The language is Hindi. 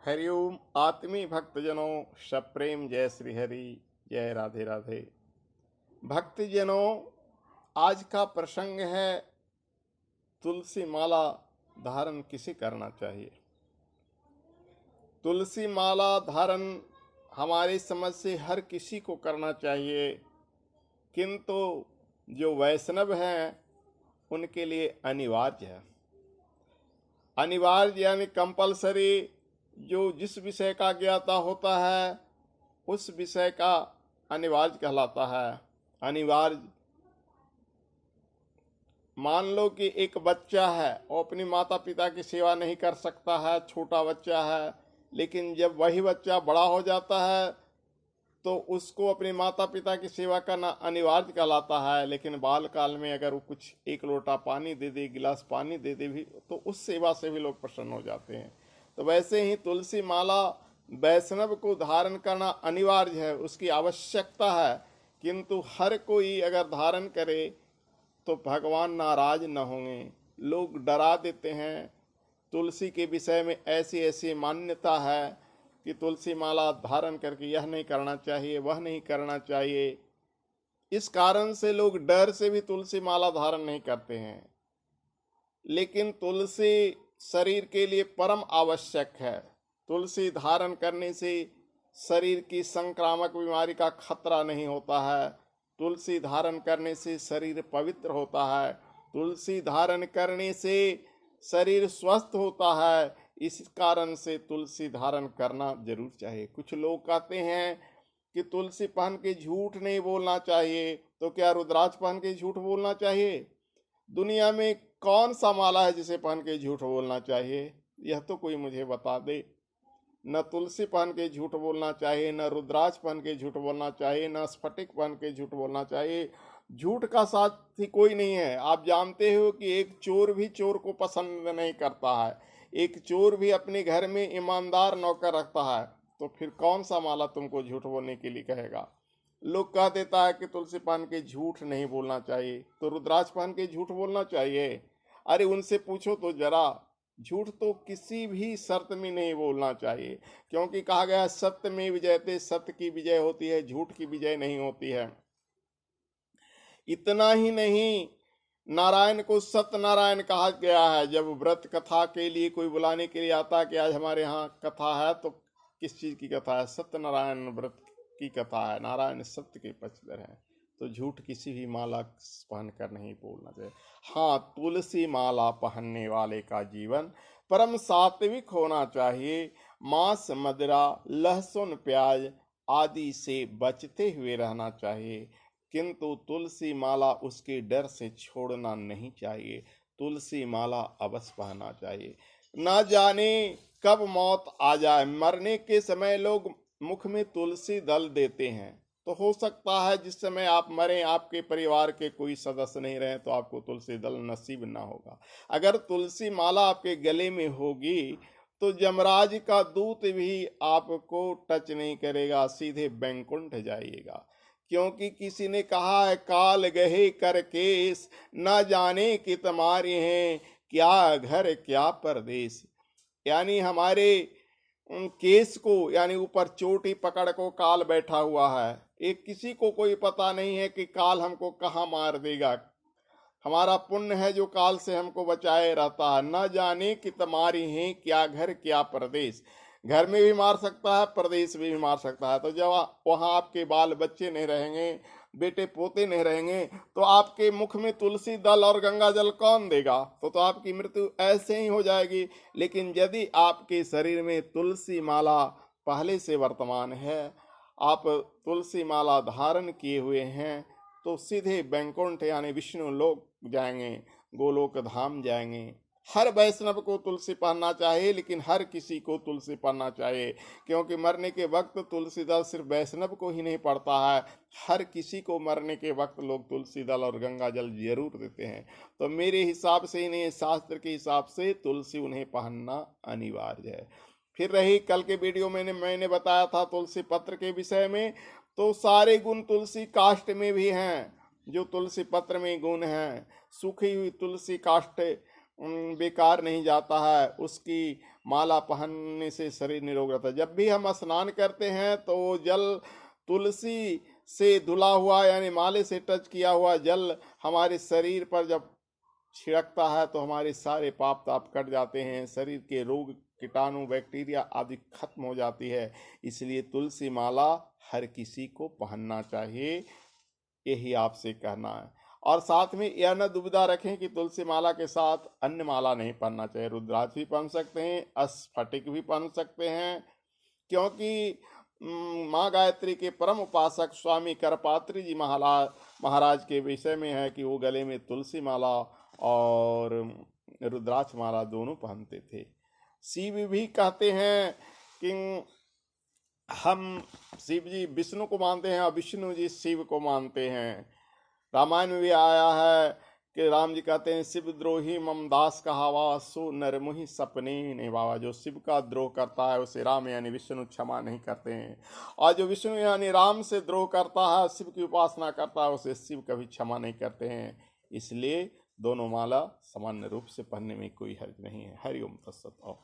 हरिओम आत्मी भक्तजनों, सप्रेम जय श्री हरि, जय राधे राधे। भक्तजनों, आज का प्रसंग है तुलसी माला धारण किसे करना चाहिए। तुलसी माला धारण हमारी समझ से हर किसी को करना चाहिए, किंतु जो वैष्णव हैं उनके लिए अनिवार्य है। अनिवार्य यानी कंपलसरी, जो जिस विषय का ज्ञाता होता है उस विषय का अनिवार्य कहलाता है। अनिवार्य, मान लो कि एक बच्चा है वो अपनी माता पिता की सेवा नहीं कर सकता है, छोटा बच्चा है, लेकिन जब वही बच्चा बड़ा हो जाता है तो उसको अपने माता पिता की सेवा करना अनिवार्य कहलाता है। लेकिन बाल काल में अगर वो कुछ एक लोटा पानी दे दे, गिलास पानी दे दे भी, तो उस सेवा से भी लोग प्रसन्न हो जाते हैं। तो वैसे ही तुलसी माला वैष्णव को धारण करना अनिवार्य है, उसकी आवश्यकता है, किंतु हर कोई अगर धारण करे तो भगवान नाराज न होंगे। लोग डरा देते हैं। तुलसी के विषय में ऐसी ऐसी मान्यता है कि तुलसी माला धारण करके यह नहीं करना चाहिए, वह नहीं करना चाहिए। इस कारण से लोग डर से भी तुलसी माला धारण नहीं करते हैं। लेकिन तुलसी शरीर के लिए परम आवश्यक है। तुलसी धारण करने से शरीर की संक्रामक बीमारी का खतरा नहीं होता है। तुलसी धारण करने से शरीर पवित्र होता है। तुलसी धारण करने से शरीर स्वस्थ होता है। इस कारण से तुलसी धारण करना जरूर चाहिए। कुछ लोग कहते हैं कि तुलसी पहन के झूठ नहीं बोलना चाहिए, तो क्या रुद्राक्ष पहन के झूठ बोलना चाहिए? दुनिया में कौन सा माला है जिसे पहन के झूठ बोलना चाहिए? यह तो कोई मुझे बता दे। न तुलसी पहन के झूठ बोलना चाहिए, न रुद्राक्ष पहन के झूठ बोलना चाहिए, न स्फटिक पहन के झूठ बोलना चाहिए। झूठ का साथी कोई नहीं है। आप जानते हो कि एक चोर भी चोर को पसंद नहीं करता है। एक चोर भी अपने घर में ईमानदार नौकर रखता है। तो फिर कौन सा माला तुमको झूठ बोलने के लिए कहेगा? लोग कह देता है कि तुलसी पहन के झूठ नहीं बोलना चाहिए, तो रुद्राक्ष पहन के झूठ बोलना चाहिए। अरे उनसे पूछो तो जरा, झूठ तो किसी भी शर्त में नहीं बोलना चाहिए, क्योंकि कहा गया है सत्य में विजयते, सत्य की विजय होती है, झूठ की विजय नहीं होती है। इतना ही नहीं, नारायण को सत्यनारायण कहा गया है। जब व्रत कथा के लिए कोई बुलाने के लिए आता है कि आज हमारे यहाँ कथा है, तो किस चीज की कथा है? सत्यनारायण व्रत की कथा है। नारायण सत्य के पक्षधर है। तो झूठ किसी भी माला पहन कर नहीं बोलना चाहिए। हाँ, तुलसी माला पहनने वाले का जीवन परम सात्विक होना चाहिए। मांस, मदिरा, लहसुन, प्याज आदि से बचते हुए रहना चाहिए, किंतु तुलसी माला उसके डर से छोड़ना नहीं चाहिए। तुलसी माला अवश्य पहनना चाहिए। न जाने कब मौत आ जाए। मरने के समय लोग मुख में तुलसी दल देते हैं, तो हो सकता है जिस समय आप मरें आपके परिवार के कोई सदस्य नहीं रहे, तो आपको तुलसी दल नसीब ना होगा। अगर तुलसी माला आपके गले में होगी तो यमराज का दूत भी आपको टच नहीं करेगा, सीधे बैकुंठ जाइएगा। क्योंकि किसी ने कहा है, काल गहे कर केस, न जाने कि तुम्हारे हैं क्या घर क्या परदेश। यानी हमारे केस को, यानी ऊपर चोटी पकड़ को काल बैठा हुआ है। एक किसी को कोई पता नहीं है कि काल हमको कहाँ मार देगा। हमारा पुण्य है जो काल से हमको बचाए रहता है। न जाने कि तुम्हारी हैं क्या घर क्या परदेश। घर में भी मार सकता है, प्रदेश में भी मार सकता है। तो जब वहाँ आपके बाल बच्चे नहीं रहेंगे, बेटे पोते नहीं रहेंगे, तो आपके मुख में तुलसी दल और गंगा जल कौन देगा? तो आपकी मृत्यु ऐसे ही हो जाएगी। लेकिन यदि आपके शरीर में तुलसी माला पहले से वर्तमान है, आप तुलसी माला धारण किए हुए हैं, तो सीधे बैकुंठ यानी विष्णु लोक जाएंगे, गोलोक धाम जाएंगे। हर वैष्णव को तुलसी पहनना चाहिए, लेकिन हर किसी को तुलसी पहनना चाहिए, क्योंकि मरने के वक्त तुलसी दल सिर्फ वैष्णव को ही नहीं पड़ता है। हर किसी को मरने के वक्त लोग तुलसी दल और गंगा जल जरूर देते हैं। तो मेरे हिसाब से ही नहीं, शास्त्र के हिसाब से तुलसी उन्हें पहनना अनिवार्य है। फिर रही कल के वीडियो में मैंने बताया था तुलसी पत्र के विषय में, तो सारे गुण तुलसी काष्ठ में भी हैं जो तुलसी पत्र में गुण हैं। सूखी हुई तुलसी काष्ठ बेकार नहीं जाता है, उसकी माला पहनने से शरीर निरोग रहता है। जब भी हम स्नान करते हैं तो जल तुलसी से धुला हुआ यानी माले से टच किया हुआ जल हमारे शरीर पर जब छिड़कता है तो हमारे सारे पाप ताप कट जाते हैं, शरीर के रोग कीटाणु बैक्टीरिया आदि खत्म हो जाती है। इसलिए तुलसी माला हर किसी को पहनना चाहिए, यही आपसे कहना है। और साथ में यह न दुविधा रखें कि तुलसी माला के साथ अन्य माला नहीं पहनना चाहिए। रुद्राक्ष भी पहन सकते हैं, स्फटिक भी पहन सकते हैं, क्योंकि माँ गायत्री के परम उपासक स्वामी करपात्री जी महाराज के विषय में है कि वो गले में तुलसी माला और रुद्राक्ष माला दोनों पहनते थे। शिव भी कहते हैं कि हम शिव जी विष्णु को मानते हैं और विष्णु जी शिव को मानते हैं। रामायण में भी आया है कि राम जी कहते हैं शिव द्रोही मम दास कहावा सो नरमुहि सपने निभावा। जो शिव का द्रोह करता है उसे राम यानी विष्णु क्षमा नहीं करते हैं, और जो विष्णु यानी राम से द्रोह करता है, शिव की उपासना करता है, उसे शिव कभी क्षमा नहीं करते हैं। इसलिए दोनों माला सामान्य रूप से पहनने में कोई हर्ज नहीं है। हरि ओम तत्सत।